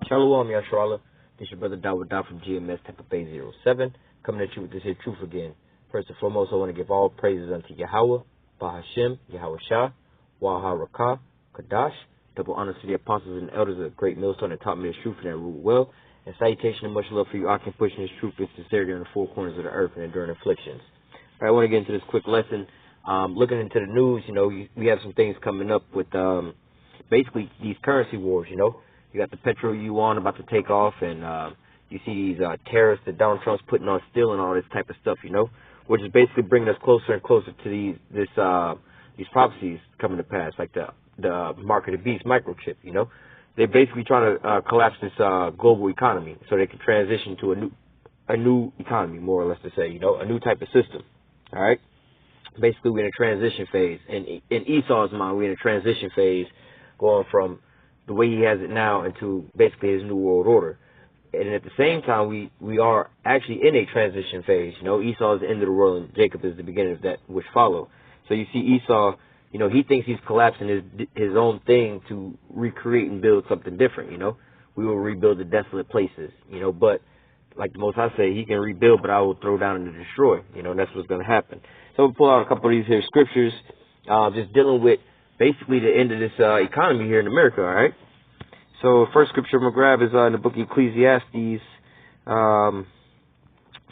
Shalom, Yasharallah. This is your brother Dawud Daw from GMS Tampa Bay 07, coming at you with this here truth again. First and foremost, I want to give all praises unto Yahweh, Bahashem, Yahweh Shah, Waha Rakah, Kadash, double honors to the apostles and elders of the great millstone that taught me this truth and that ruled well, and salutation and much love for you, I can push this truth with sincerity on the four corners of the earth and enduring afflictions. All right, I want to get into this quick lesson. Looking into the news, we have some things coming up with basically these currency wars, You got the petro yuan about to take off, and you see these tariffs that Donald Trump's putting on steel and all this type of stuff, which is basically bringing us closer and closer to these prophecies coming to pass, like the mark of the beast microchip, They're basically trying to collapse this global economy so they can transition to a new economy, more or less to say, a new type of system, all right? Basically, we're in a transition phase. And in Esau's mind, we're in a transition phase going from the way he has it now into basically his new world order. And at the same time, we are actually in a transition phase. Esau is the end of the world and Jacob is the beginning of that which follow. So you see Esau, he thinks he's collapsing his own thing to recreate and build something different, We will rebuild the desolate places, but like the Most High say, he can rebuild, but I will throw down and destroy, that's what's going to happen. So we'll pull out a couple of these here scriptures, just dealing with basically the end of this economy here in America, all right? So first scripture I'm going to grab is in the book of Ecclesiastes,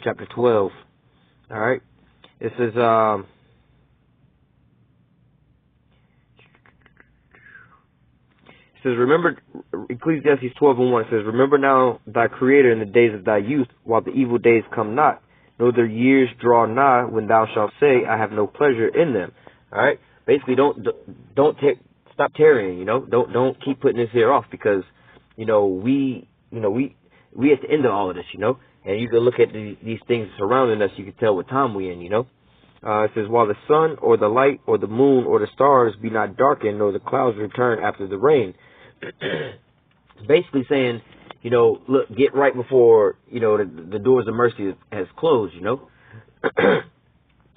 chapter 12, all right? It says, remember, Ecclesiastes 12:1, it says, remember now thy Creator in the days of thy youth, while the evil days come not, nor their years draw nigh, when thou shalt say, I have no pleasure in them. All right? Basically, stop tarrying, Don't keep putting this here off, because, we at the end of all of this, And you can look at these things surrounding us, you can tell what time we're in, It says, while the sun or the light or the moon or the stars be not darkened, nor the clouds return after the rain. Basically saying, look, get right before, the doors of mercy has closed,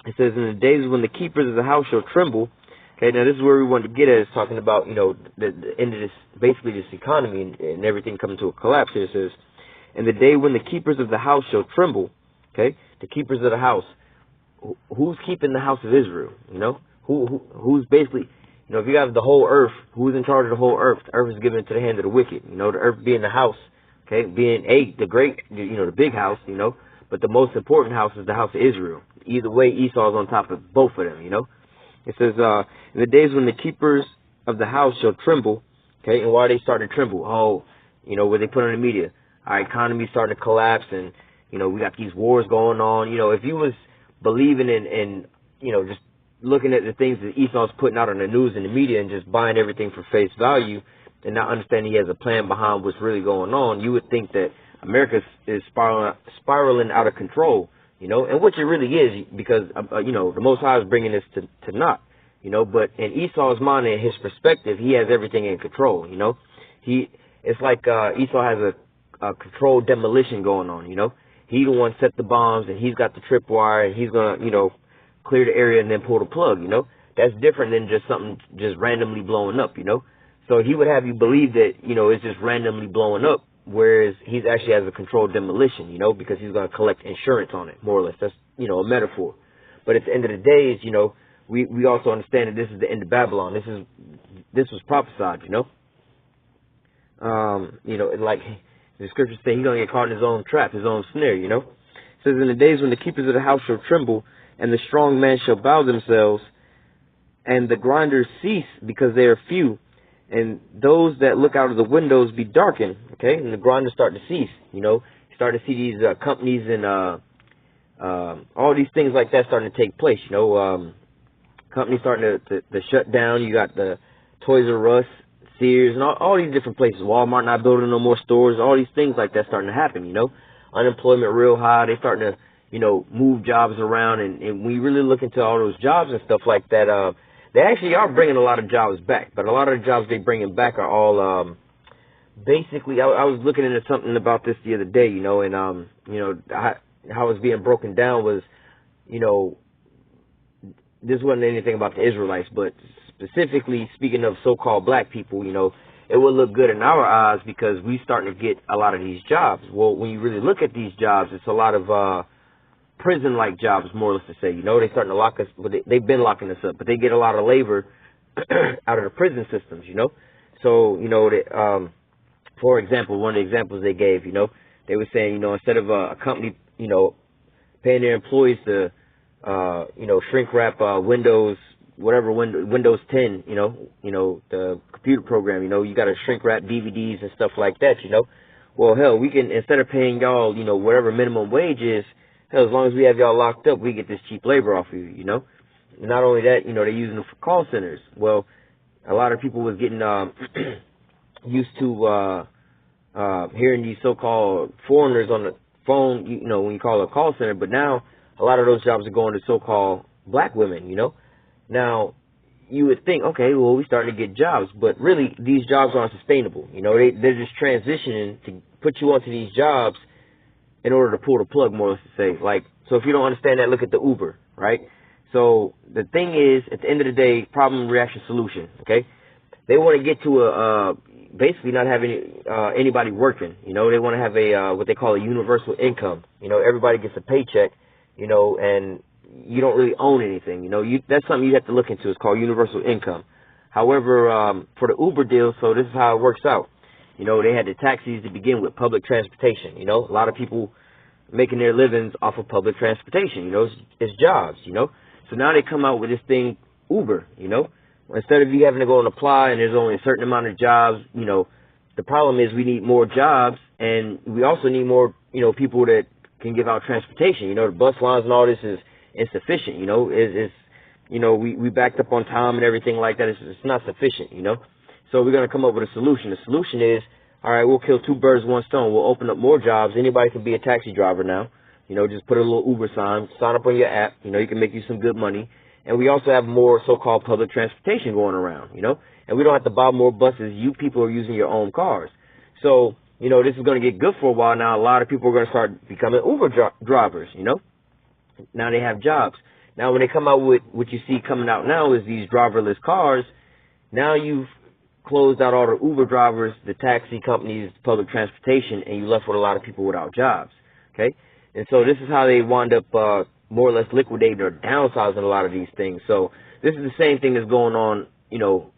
It says, in the days when the keepers of the house shall tremble. Okay, now this is where we want to get at, is talking about, the end of this, basically this economy and everything coming to a collapse here. It says, in the day when the keepers of the house shall tremble, okay, the keepers of the house, who's keeping the house of Israel, Who's basically, if you have the whole earth, who's in charge of the whole earth? The earth is given into the hand of the wicked, the earth being the house, okay, being the great, the big house, but the most important house is the house of Israel. Either way, Esau's on top of both of them, It says, in the days when the keepers of the house shall tremble, okay, and why are they starting to tremble? Oh, what they put on the media, our economy's starting to collapse, and, we got these wars going on. If you was believing in just looking at the things that Esau's putting out on the news and the media and just buying everything for face value and not understanding he has a plan behind what's really going on, you would think that America is spiraling out of control, and which it really is, because, the Most High is bringing this to naught, but in Esau's mind and his perspective, he has everything in control, It's like Esau has a controlled demolition going on, He the one set the bombs, and he's got the tripwire, and he's going to, clear the area and then pull the plug, That's different than just something just randomly blowing up, So he would have you believe that, it's just randomly blowing up, whereas he actually has a controlled demolition, because he's going to collect insurance on it, more or less. That's, a metaphor. But at the end of the day, we also understand that this is the end of Babylon. This was prophesied, like the scriptures say, he's going to get caught in his own trap, his own snare, It says, in the days when the keepers of the house shall tremble, and the strong men shall bow themselves, and the grinders cease because they are few, and those that look out of the windows be darkened, okay, and the grinders start to cease, You start to see these companies and all these things like that starting to take place, companies starting to shut down. You got the Toys R Us, Sears, and all these different places. Walmart not building no more stores. All these things like that starting to happen, Unemployment real high. They starting to, move jobs around. And we really look into all those jobs and stuff like that. They actually are bringing a lot of jobs back. But a lot of the jobs they bringing back are all basically, I was looking into something about this the other day, and, how it's being broken down was, this wasn't anything about the Israelites, but specifically speaking of so-called black people, it would look good in our eyes because we starting to get a lot of these jobs. Well, when you really look at these jobs, it's a lot of prison-like jobs, more or less to say. You know, they're starting to lock us, but they've been locking us up, but they get a lot of labor out of the prison systems, you know. So, you know, for example, one of the examples they gave, you know, they were saying, you know, instead of a company, you know, paying their employees to, you know, shrink wrap Windows, whatever, Windows 10, you know, the computer program, you know, you got to shrink wrap DVDs and stuff like that, you know. Well, hell, we can, instead of paying y'all, you know, whatever minimum wage is, hell, as long as we have y'all locked up, we get this cheap labor off of you, you know. And not only that, you know, they're using them for call centers. Well, a lot of people was getting used to hearing these so-called foreigners on the phone, you know, when you call a call center. But now a lot of those jobs are going to so-called black women, you know. Now, you would think, okay, well, we're starting to get jobs. But really, these jobs aren't sustainable. You know, they're just transitioning to put you onto these jobs in order to pull the plug, more or less to say. Like, so if you don't understand that, look at the Uber, right? So the thing is, at the end of the day, problem, reaction, solution, okay? They want to get to basically not having anybody working, you know. They want to have what they call a universal income. You know, everybody gets a paycheck, you know, and you don't really own anything, you know. That's something you have to look into. It's called universal income. However, for the Uber deal, so this is how it works out. You know, they had the taxis to begin with, public transportation, you know. A lot of people making their livings off of public transportation, you know. It's jobs, you know. So now they come out with this thing, Uber, you know. Instead of you having to go and apply and there's only a certain amount of jobs, you know, the problem is we need more jobs and we also need more, you know, people that can give out transportation. You know, the bus lines and all this is insufficient, you know. It's you know, we backed up on time and everything like that. It's not sufficient, you know. So we're going to come up with a solution. The solution is, all right, we'll kill two birds with one stone. We'll open up more jobs. Anybody can be a taxi driver now. You know, just put a little Uber sign up on your app. You know, you can make you some good money. And we also have more so-called public transportation going around, you know. And we don't have to buy more buses. You people are using your own cars. So, you know, this is going to get good for a while now. A lot of people are going to start becoming Uber drivers, you know. Now they have jobs. Now when they come out with what you see coming out now is these driverless cars. Now you've closed out all the Uber drivers, the taxi companies, public transportation, and you left with a lot of people without jobs, okay? And so this is how they wind up more or less liquidating or downsizing a lot of these things. So this is the same thing that's going on, you know,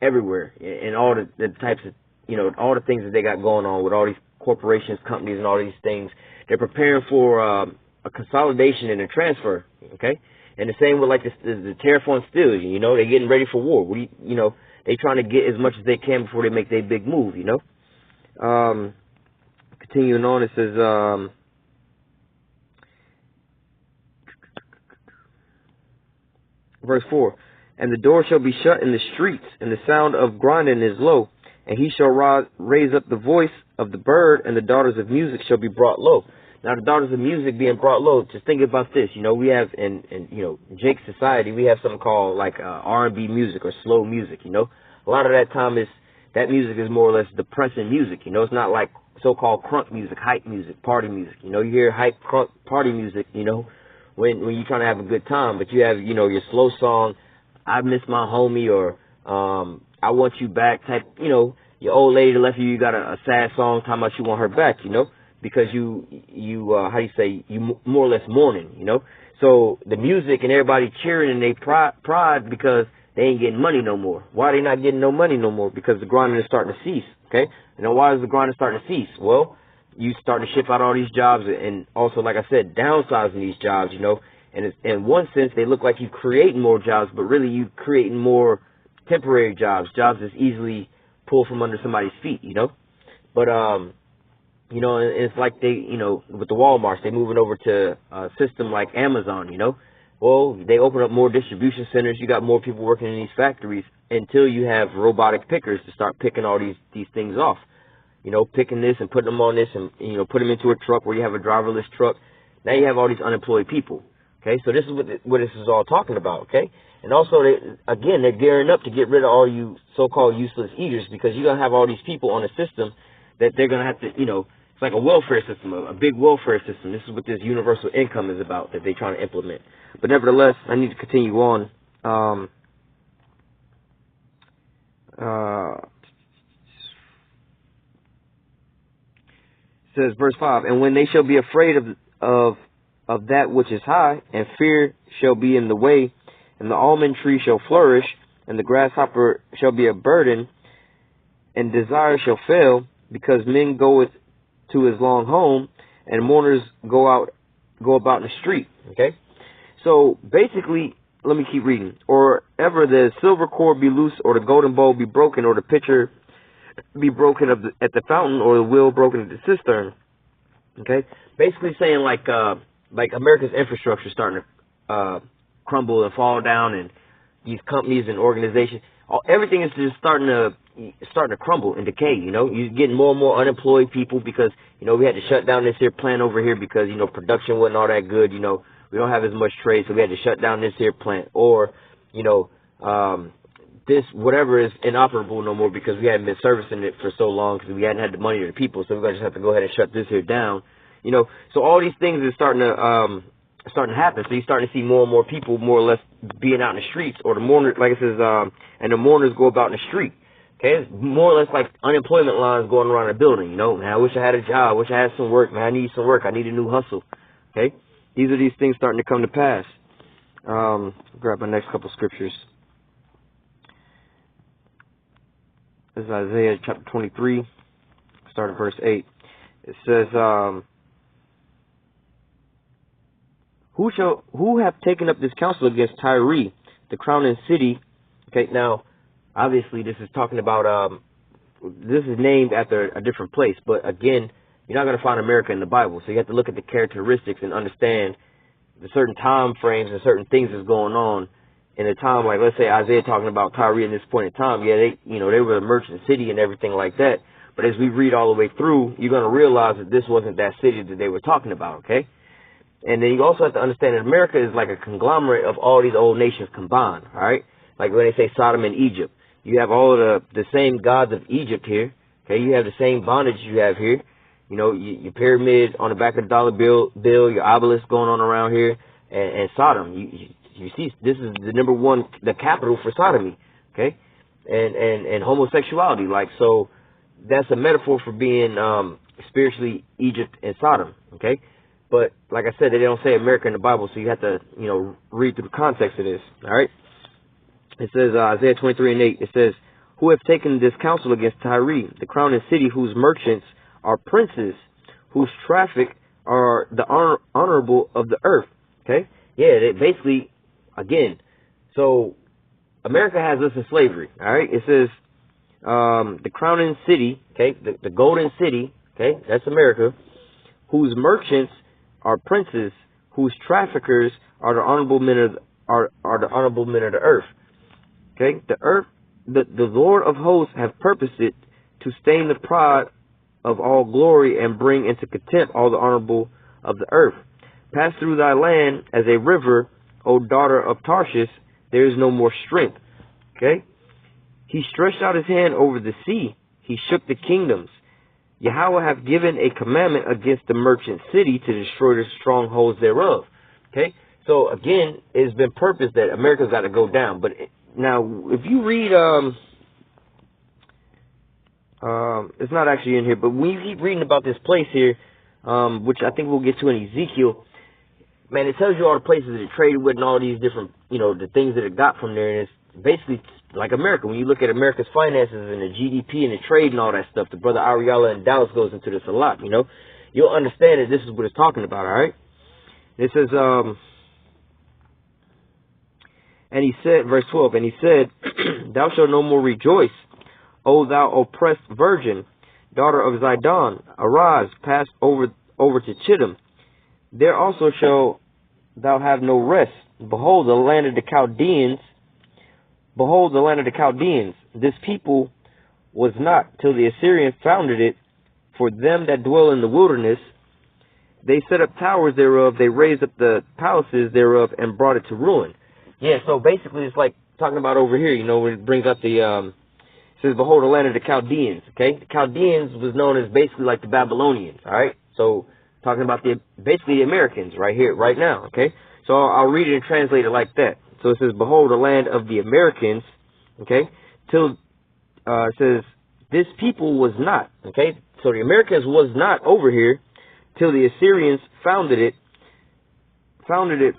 everywhere, and all the types of, you know, all the things that they got going on with all these corporations, companies, and all these things. They're preparing for a consolidation and a transfer, okay? And the same with like the tariff on steel, you know, they're getting ready for war. You know, they trying to get as much as they can before they make their big move, you know. Continuing on, it says, verse 4, and the door shall be shut in the streets, and the sound of grinding is low, and he shall raise up the voice of the bird, and the daughters of music shall be brought low. Now, the daughters of music being brought low, just think about this. You know, we have, in you know, Jake's society, we have something called, like, R&B music or slow music, you know. A lot of that time that music is more or less depressing music, you know. It's not like so-called crunk music, hype music, party music. You know, you hear hype, crunk, party music, you know, when you're trying to have a good time. But you have, you know, your slow song, I miss my homie, or I want you back type, you know. Your old lady that left you, you got a sad song talking about you want her back, you know. Because you how do you say, you more or less mourning, you know. So the music and everybody cheering and they pride because they ain't getting money no more. Why are they not getting no money no more? Because the grinding is starting to cease, okay? You know, why is the grinding starting to cease? Well, you start to ship out all these jobs and also, like I said, downsizing these jobs, you know. And in one sense, they look like you're creating more jobs, but really you're creating more temporary jobs that's easily pulled from under somebody's feet, you know. But, you know, it's like they, you know, with the Walmarts, they moving over to a system like Amazon, you know. Well, they open up more distribution centers. You got more people working in these factories until you have robotic pickers to start picking all these things off. You know, picking this and putting them on this and, you know, put them into a truck where you have a driverless truck. Now you have all these unemployed people. Okay, so this is what this is all talking about, okay? And also, they're gearing up to get rid of all you so-called useless eaters, because you're going to have all these people on a system that they're going to have to, you know, it's like a welfare system, a big welfare system. This is what this universal income is about that they're trying to implement. But nevertheless, I need to continue on. says verse 5, and when they shall be afraid of that which is high, and fear shall be in the way, and the almond tree shall flourish, and the grasshopper shall be a burden, and desire shall fail, because men goeth to his long home, and mourners go about in the street. Okay? So basically, let me keep reading. Or ever the silver cord be loose, or the golden bowl be broken, or the pitcher be broken at the fountain, or the wheel broken at the cistern. Okay? Basically saying like America's infrastructure is starting to crumble and fall down, and these companies and organizations, everything is just starting to crumble and decay. You know, you're getting more and more unemployed people because, you know, we had to shut down this here plant over here because, you know, production wasn't all that good. You know, we don't have as much trade, so we had to shut down this here plant. Or, you know, this whatever is inoperable no more because we hadn't been servicing it for so long because we hadn't had the money or the people, so we're gonna just have to go ahead and shut this here down. You know, so all these things are starting to happen. So you're starting to see more and more people more or less being out in the streets, or the mourners, like it says, and the mourners go about in the street. Okay, it's more or less like unemployment lines going around the building. You know, man, I wish I had a job. I wish I had some work. Man, I need some work. I need a new hustle. Okay, these are these things starting to come to pass. Grab my next couple scriptures. This is Isaiah chapter 23, start at verse 8. It says, Who have taken up this counsel against Tyre, the crowning city? Okay, now, obviously this is talking about, this is named after a different place, but again, you're not going to find America in the Bible, so you have to look at the characteristics and understand the certain time frames and certain things that's going on in a time, like let's say Isaiah talking about Tyre in this point in time. Yeah, they were a merchant city and everything like that, but as we read all the way through, you're going to realize that this wasn't that city that they were talking about, okay? And then you also have to understand that America is like a conglomerate of all these old nations combined, all right? Like when they say Sodom and Egypt, you have all of the same gods of Egypt here, okay? You have the same bondage you have here. You know, your pyramid on the back of the dollar bill, your obelisk going on around here, and Sodom. You see, this is the number one, the capital for sodomy, okay? And homosexuality, like, so that's a metaphor for being spiritually Egypt and Sodom, okay? But like I said, they don't say America in the Bible, so you have to, you know, read through the context of this. All right. It says Isaiah 23:8. It says, "Who have taken this counsel against Tyre, the crowning city, whose merchants are princes, whose traffic are the honorable of the earth." Okay. Yeah. They basically, again, so America has us in slavery. All right. It says the crowning city. Okay. The golden city. Okay. That's America. Whose merchants are princes, whose traffickers are the honorable men of the honorable men of the earth. Okay, the earth, the Lord of hosts have purposed it to stain the pride of all glory and bring into contempt all the honorable of the earth. Pass through thy land as a river, O daughter of Tarshish. There is no more strength. Okay, he stretched out his hand over the sea. He shook the kingdoms. Yahweh hath given a commandment against the merchant city to destroy the strongholds thereof. Okay, so again, it's been purposed that America's got to go down. But now, if you read, it's not actually in here, but when you keep reading about this place here, which I think we'll get to in Ezekiel, man, it tells you all the places that it traded with and all these different, you know, the things that it got from there, and it's basically like America. When you look at America's finances and the GDP and the trade and all that stuff, the brother Ariella in Dallas goes into this a lot, you know. You'll understand that this is what it's talking about, all right? It says, and he said, verse 12, and he said, Thou shalt no more rejoice, O thou oppressed virgin, daughter of Zidon. Arise, pass over to Chittim. There also shall thou have no rest. Behold, the land of the Chaldeans. Behold, the land of the Chaldeans. This people was not till the Assyrians founded it. For them that dwell in the wilderness, they set up towers thereof. They raised up the palaces thereof and brought it to ruin. Yeah, so basically it's like talking about over here, you know, when it brings up the, it says, behold, the land of the Chaldeans, okay? The Chaldeans was known as basically like the Babylonians, all right? So talking about basically the Americans right here, right now, okay? So I'll read it and translate it like that. So it says, behold, the land of the Americans, okay, till, it says, this people was not. Okay, so the Americas was not over here till the Assyrians founded it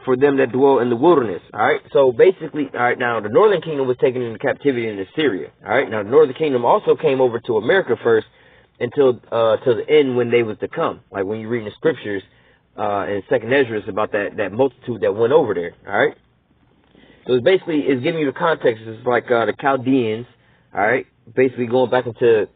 for them that dwell in the wilderness. All right, so basically, all right, now the northern kingdom was taken into captivity in Assyria. All right, now the northern kingdom also came over to America first until till the end when they was to come. Like when you read in the scriptures in Second Ezra about that multitude that went over there. All right, so it's giving you the context. It's like the Chaldeans. All right, basically going back into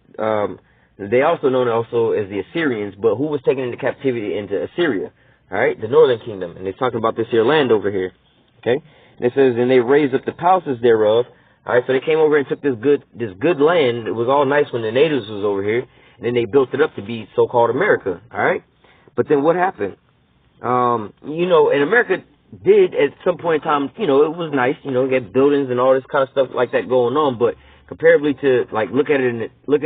they also known also as the Assyrians, but who was taken into captivity into Assyria? All right, the northern kingdom, and they're talking about this here land over here. Okay, and it says, and they raised up the palaces thereof. All right, so they came over and took this good land. It was all nice when the natives was over here, and then they built it up to be so-called America. All right, but then what happened? And America did at some point in time, it was nice, get buildings and all this kind of stuff like that going on, but comparably to like looking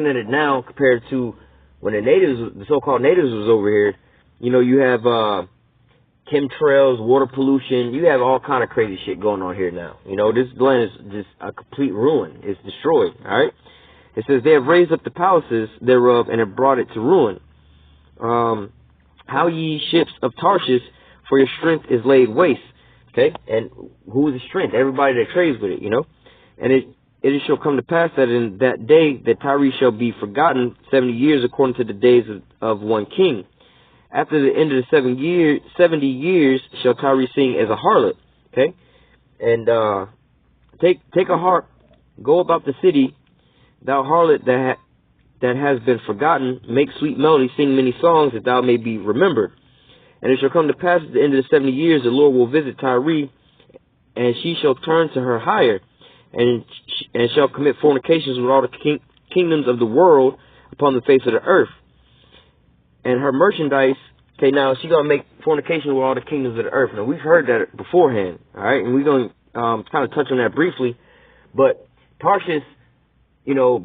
at it now compared to when the so-called natives was over here, you have chemtrails, water pollution, you have all kind of crazy shit going on here now. This land is just a complete ruin. It's destroyed. All right. It says they have raised up the palaces thereof and have brought it to ruin. How ye ships of Tarshish, for your strength is laid waste. Okay, and who is the strength? Everybody that trades with it, And it shall come to pass that in that day that Tyre shall be forgotten 70 years according to the days of one king. After the end of the 70 years shall Tyre sing as a harlot. Okay, and take a harp, go about the city, thou harlot that has been forgotten, make sweet melody, sing many songs, that thou may be remembered. And it shall come to pass at the end of the 70 years, the Lord will visit Tyre, and she shall turn to her hire, and shall commit fornications with all the kingdoms of the world upon the face of the earth. And her merchandise, okay, now she's going to make fornication with all the kingdoms of the earth. Now, we've heard that beforehand, all right, and we're going to kind of touch on that briefly. But Tarshish,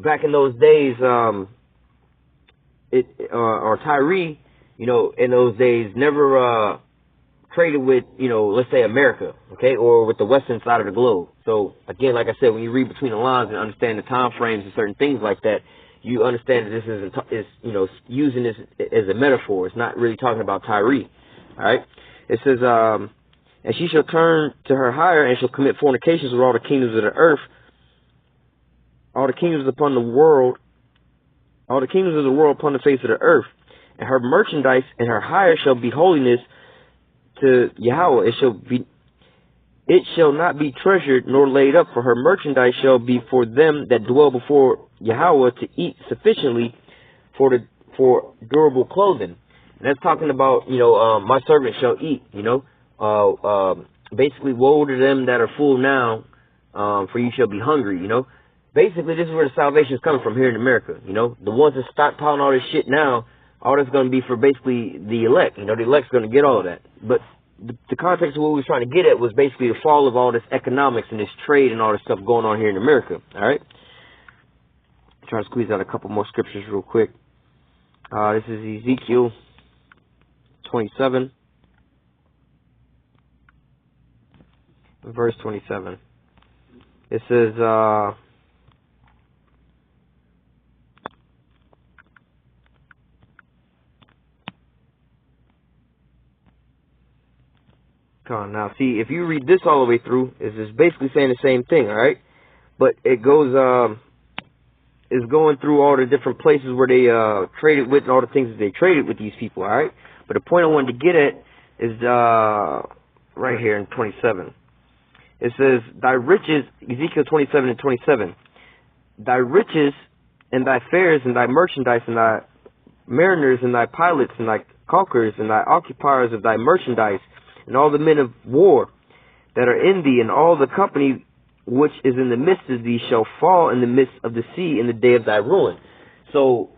back in those days, or Tyre, in those days, never traded with, let's say America, okay, or with the western side of the globe. So, again, like I said, when you read between the lines and understand the time frames and certain things like that, you understand that this is using this as a metaphor. It's not really talking about Tyre, all right? It says, and she shall turn to her hire and shall commit fornications with all the kingdoms of the earth, all the kingdoms of the world upon the face of the earth. And her merchandise and her hire shall be holiness to Yahweh. It shall not be treasured nor laid up, for her merchandise shall be for them that dwell before Yahweh to eat sufficiently for durable clothing. And that's talking about, my servant shall eat, basically, woe to them that are full now, for you shall be hungry, Basically, this is where the salvation is coming from here in America, The ones that stockpiling all this shit now, all that's going to be for basically the elect. The elect's going to get all of that. But the context of what we were trying to get at was basically the fall of all this economics and this trade and all this stuff going on here in America. All right? Trying to squeeze out a couple more scriptures real quick. This is Ezekiel 27, verse 27. It says, now, see, if you read this all the way through, it's basically saying the same thing, all right? But it goes, is going through all the different places where they traded with and all the things that they traded with these people, all right? But the point I wanted to get at is right here in 27. It says, thy riches, Ezekiel 27 and 27, thy riches and thy fares and thy merchandise and thy mariners and thy pilots and thy caulkers and thy occupiers of thy merchandise, and all the men of war that are in thee, and all the company which is in the midst of thee shall fall in the midst of the sea in the day of thy ruin. So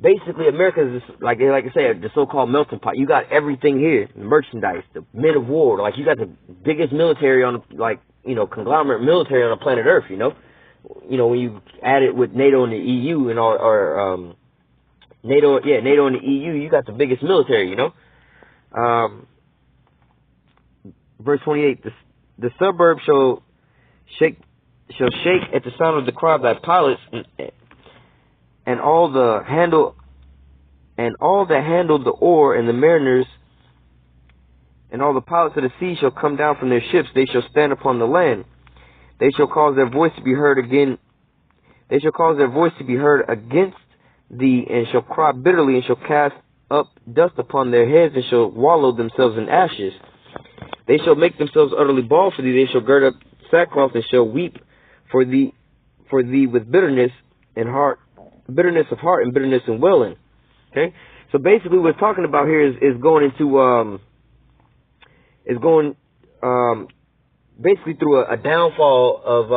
basically, America is just, like I say, the so-called melting pot. You got everything here: the merchandise, the men of war. Like, you got the biggest military on, conglomerate military on the planet Earth. When you add it with NATO and the EU and all, or NATO and the EU, you got the biggest military. Verse 28, the suburbs shall shake at the sound of the cry of thy pilots, and all that handle the oar, and the mariners, and all the pilots of the sea shall come down from their ships. They shall stand upon the land. They shall cause their voice to be heard again. They shall cause their voice to be heard against thee, and shall cry bitterly, and shall cast up dust upon their heads, and shall wallow themselves in ashes. They shall make themselves utterly bald for thee. They shall gird up sackcloth, and shall weep for thee with bitterness of heart, and bitterness and wailing. Okay, so basically, what we're talking about here is going into basically through a downfall of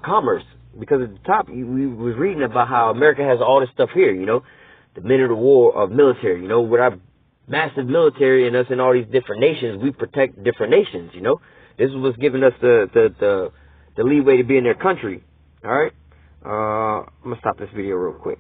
commerce, because at the top we was reading about how America has all this stuff here, the men of the war of military, with our massive military and us in all these different nations, we protect different nations, This is what's giving us the leeway to be in their country. All right, I'm gonna stop this video real quick.